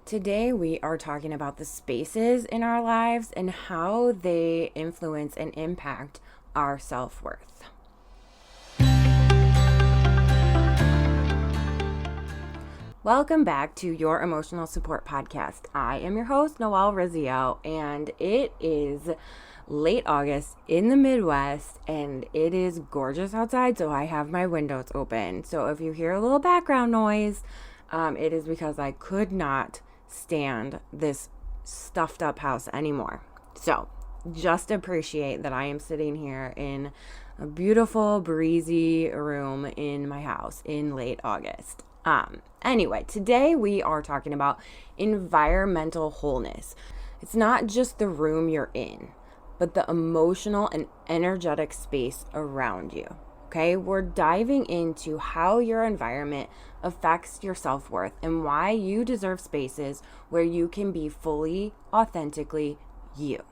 Today, we are talking about the spaces in our lives and how they influence and impact our self worth. Welcome back to your Emotional Support Podcast. I am your host, Noelle Rizzio, and it is late August in the Midwest, and it is gorgeous outside, so I have my windows open. So if you hear a little background noise, it is because I could not stand this stuffed up house anymore. So just appreciate that I am sitting here in a beautiful breezy room in my house in late August. Anyway, today we are talking about environmental wholeness. It's not just the room you're in, but the emotional and energetic space around you. Okay, we're diving into how your environment affects your self-worth and why you deserve spaces where you can be fully, authentically you.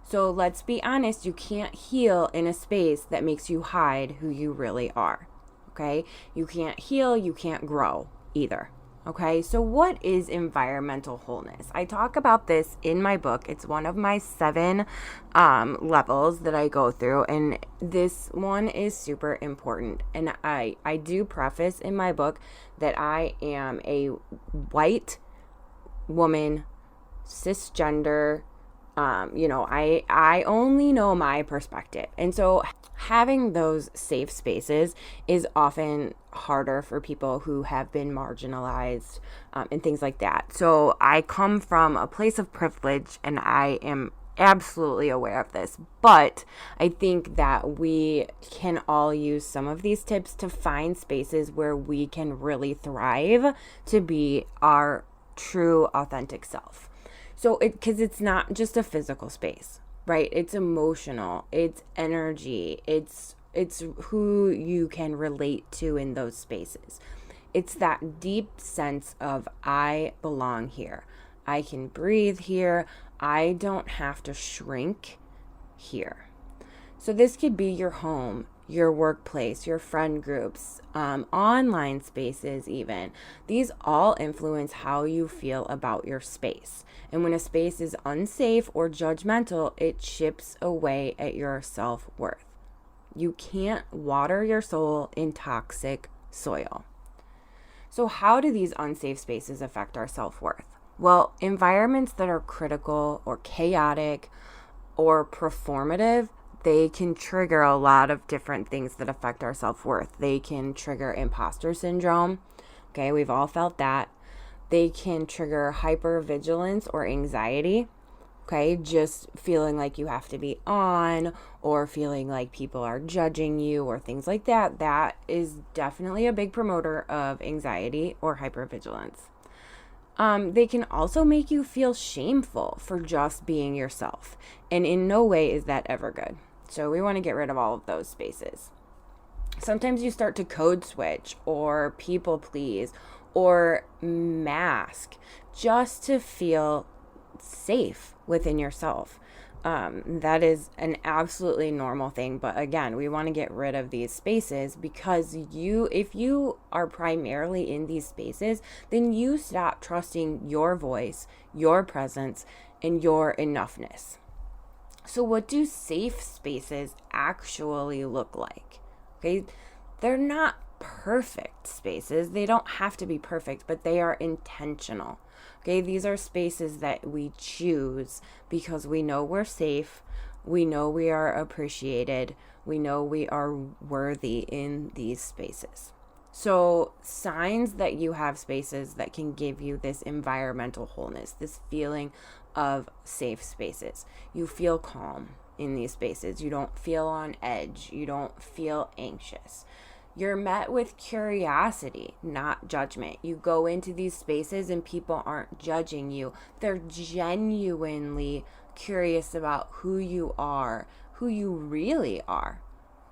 So let's be honest, you can't heal in a space that makes you hide who you really are. Okay, you can't heal, you can't grow either. Okay, so what is environmental wholeness? I talk about this in my book. It's one of my 7 levels that I go through, and this one is super important. And I do preface in my book that I am a white woman, cisgender. I only know my perspective. And so having those safe spaces is often harder for people who have been marginalized and things like that. So I come from a place of privilege, and I am absolutely aware of this. But I think that we can all use some of these tips to find spaces where we can really thrive to be our true, authentic self. So because it's not just a physical space, right? It's emotional, it's energy, it's who you can relate to in those spaces. It's that deep sense of I belong here. I can breathe here. I don't have to shrink here. So this could be your home, your workplace, your friend groups, online spaces even. These all influence how you feel about your space. And when a space is unsafe or judgmental, it chips away at your self-worth. You can't water your soul in toxic soil. So how do these unsafe spaces affect our self-worth? Well, environments that are critical or chaotic or performative, they can trigger a lot of different things that affect our self-worth. They can trigger imposter syndrome. Okay, we've all felt that. They can trigger hypervigilance or anxiety. Okay, just feeling like you have to be on, or feeling like people are judging you or things like that. That is definitely a big promoter of anxiety or hypervigilance. They can also make you feel shameful for just being yourself. And in no way is that ever good. So we want to get rid of all of those spaces. Sometimes you start to code switch or people please or mask just to feel safe within yourself. That is an absolutely normal thing. But again, we want to get rid of these spaces because if you are primarily in these spaces, then you stop trusting your voice, your presence, and your enoughness. So what do safe spaces actually look like? Okay, they're not perfect spaces. They don't have to be perfect, but they are intentional. Okay, these are spaces that we choose because we know we're safe, we know we are appreciated, we know we are worthy in these spaces. So signs that you have spaces that can give you this environmental wholeness, this feeling of safe spaces. You feel calm in these spaces. You don't feel on edge. You don't feel anxious. You're met with curiosity, not judgment. You go into these spaces and people aren't judging you. They're genuinely curious about who you are, who you really are.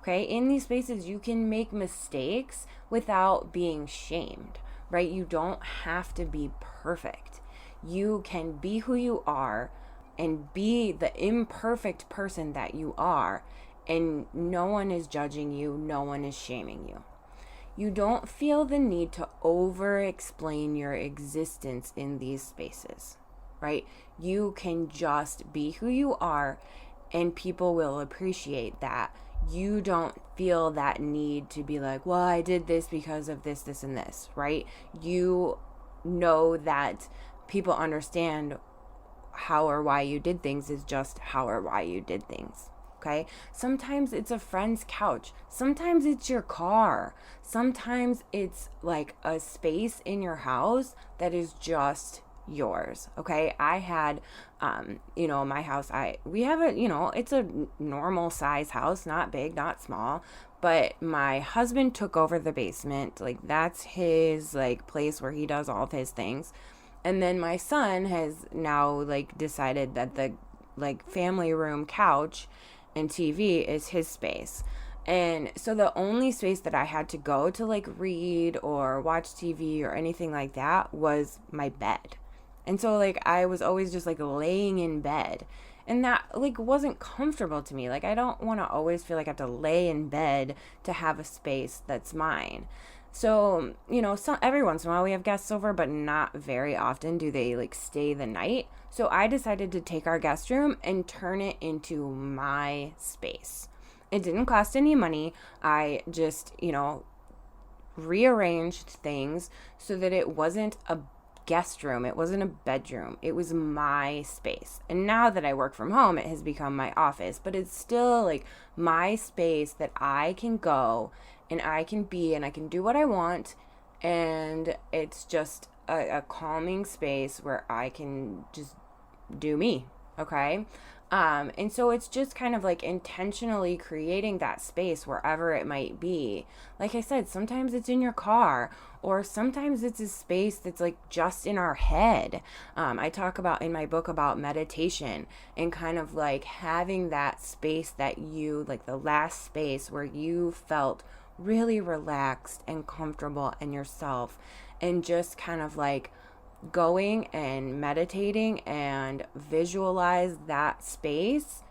Okay, in these spaces, you can make mistakes without being shamed, right? You don't have to be perfect. You can be who you are and be the imperfect person that you are, and no one is judging you, no one is shaming you. you don't feel the need to over explain your existence in these spaces, right? You can just be who you are, and people will appreciate that. You don't feel that need to be like, well, I did this because of this, this, and this, right? You know that people understand how or why you did things is just how or why you did things. Okay? Sometimes it's a friend's couch. Sometimes it's your car. Sometimes it's like a space in your house that is just yours. Okay? I had my house, we have it's a normal size house, not big, not small, but my husband took over the basement. Like, that's his like place where he does all of his things. And then my son has now like decided that the like family room couch and TV is his space. And so the only space that I had to go to like read or watch TV or anything like that was my bed. And so like I was always just like laying in bed. And that like wasn't comfortable to me. Like, I don't want to always feel like I have to lay in bed to have a space that's mine. So, every once in a while we have guests over, but not very often do they like stay the night. So I decided to take our guest room and turn it into my space. It didn't cost any money. I just, rearranged things so that it wasn't a guest room. It wasn't a bedroom. It was my space. And now that I work from home, it has become my office, but it's still like my space that I can go and I can be and I can do what I want. And it's just a calming space where I can just do me. Okay. And so it's just kind of like intentionally creating that space wherever it might be. Like I said, sometimes it's in your car, or sometimes it's a space that's like just in our head. I talk about in my book about meditation and kind of like having that space that you, like the last space where you felt really relaxed and comfortable in yourself, and just kind of like going and meditating and visualize that space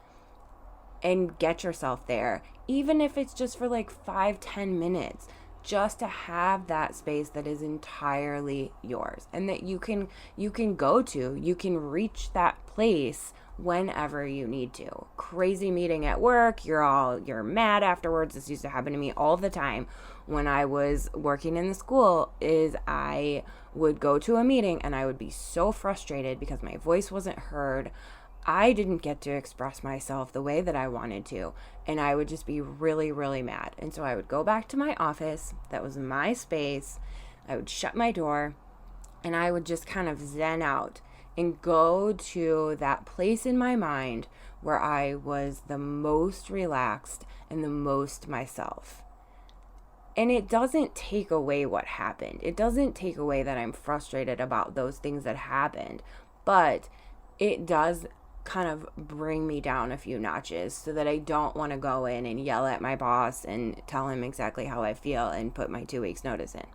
and get yourself there, even if it's just for like 5-10 minutes, just to have that space that is entirely yours and that you can go to. You can reach that place whenever you need to. Crazy meeting at work, you're mad afterwards. This used to happen to me all the time when I was working in the school. Is I would go to a meeting and I would be so frustrated because my voice wasn't heard. I didn't get to express myself the way that I wanted to, and I would just be really, really mad. And so I would go back to my office. That was my space. I would shut my door and I would just kind of zen out and go to that place in my mind where I was the most relaxed and the most myself. And it doesn't take away what happened. It doesn't take away that I'm frustrated about those things that happened, but it does kind of bring me down a few notches so that I don't want to go in and yell at my boss and tell him exactly how I feel and put my 2 weeks notice in.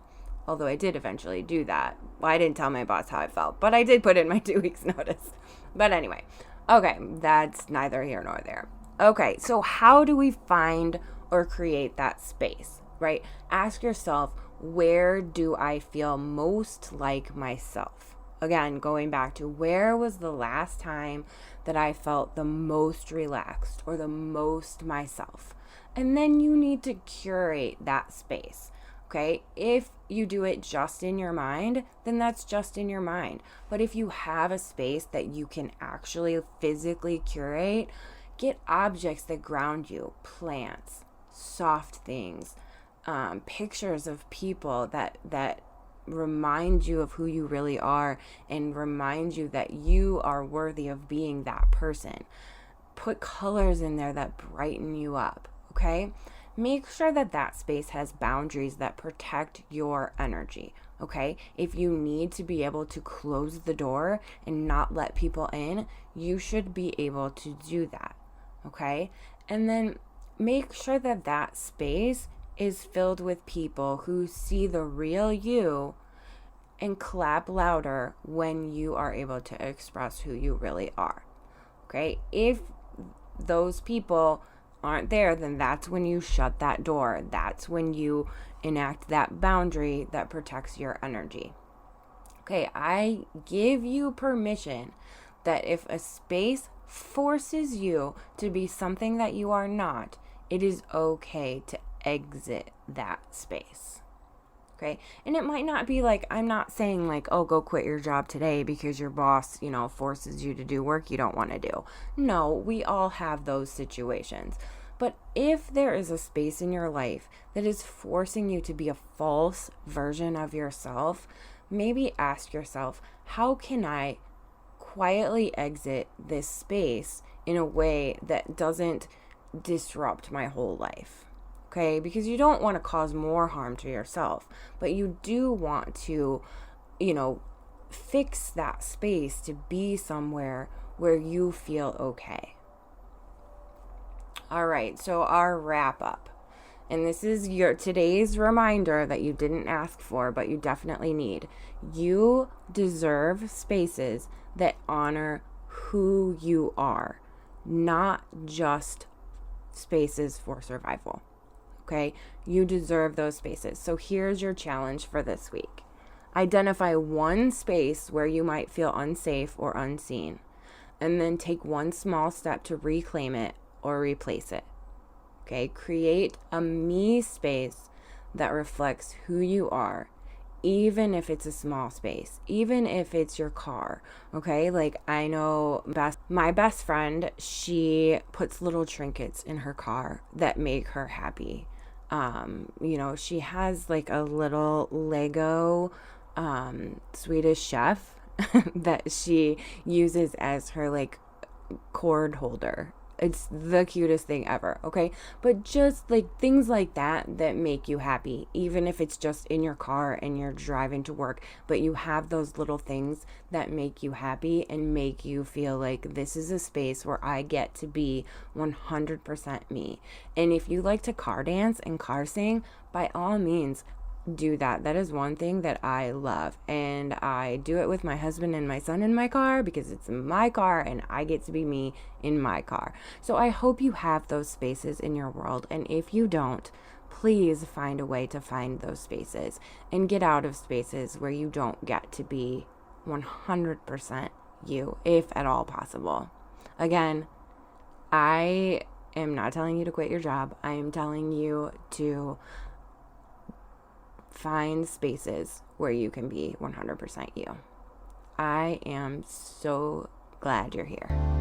Although I did eventually do that. Well, I didn't tell my boss how I felt, but I did put in my 2 weeks notice. But anyway, okay, that's neither here nor there. Okay, so how do we find or create that space, right? Ask yourself, where do I feel most like myself? Again, going back to where was the last time that I felt the most relaxed or the most myself? And then you need to curate that space. Okay, if you do it just in your mind, then that's just in your mind. But if you have a space that you can actually physically curate, get objects that ground you, plants, soft things, pictures of people that remind you of who you really are and remind you that you are worthy of being that person. Put colors in there that brighten you up, okay? Make sure that that space has boundaries that protect your energy, okay? If you need to be able to close the door and not let people in, you should be able to do that, okay? And then make sure that that space is filled with people who see the real you and clap louder when you are able to express who you really are, okay? If those people aren't there, then that's when you shut that door. That's when you enact that boundary that protects your energy. Okay, I give you permission that if a space forces you to be something that you are not, it is okay to exit that space. Okay. And it might not be like, I'm not saying like, oh, go quit your job today because your boss, forces you to do work you don't want to do. No, we all have those situations. But if there is a space in your life that is forcing you to be a false version of yourself, maybe ask yourself, how can I quietly exit this space in a way that doesn't disrupt my whole life? Okay, because you don't want to cause more harm to yourself, but you do want to, fix that space to be somewhere where you feel okay. All right, so our wrap up. And this is your today's reminder that you didn't ask for, but you definitely need. You deserve spaces that honor who you are, not just spaces for survival. Okay, you deserve those spaces. So here's your challenge for this week. Identify one space where you might feel unsafe or unseen, and then take one small step to reclaim it or replace it. Okay, create a me space that reflects who you are, even if it's a small space, even if it's your car. Okay, like I know my best friend, she puts little trinkets in her car that make her happy. She has like a little Lego Swedish chef that she uses as her like cord holder. It's the cutest thing ever, okay? But just like things like that make you happy, even if it's just in your car and you're driving to work, but you have those little things that make you happy and make you feel like this is a space where I get to be 100% me. And if you like to car dance and car sing, by all means, do that. That is one thing that I love, and I do it with my husband and my son in my car because it's my car and I get to be me in my car. So I hope you have those spaces in your world, and if you don't, please find a way to find those spaces and get out of spaces where you don't get to be 100% you, if at all possible. Again, I am not telling you to quit your job. I am telling you to find spaces where you can be 100% you. I am so glad you're here.